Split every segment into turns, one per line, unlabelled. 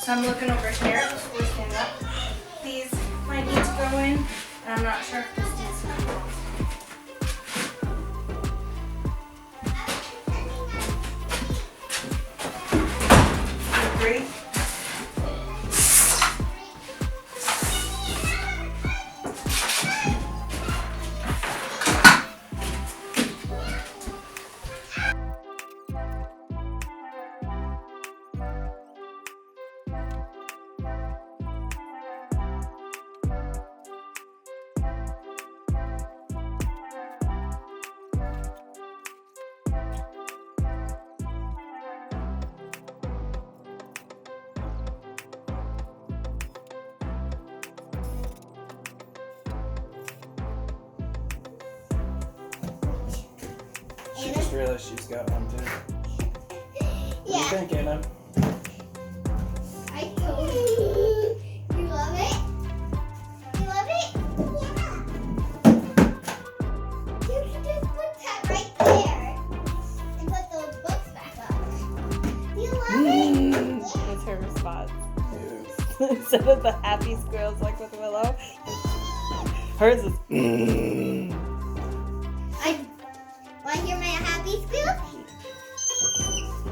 So I'm looking over here before we stand up. These might need to go in, and I'm not sure if this needs to come off. Agree?
She just realized she's got one too. What do you think, Anna?
I told you. You love it? You love it? Yeah. You can just put that right there and put those books back up. You love it?
What's her response?
Ew.
Instead of the happy squeals like with Willow, hers is.
Want to hear my happy squeal?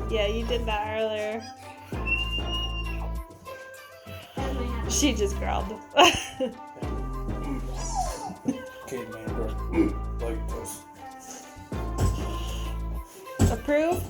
Yeah, you did that earlier.
That's my happy.
She just growled.
Caveman, bro. Like toast.
Approve?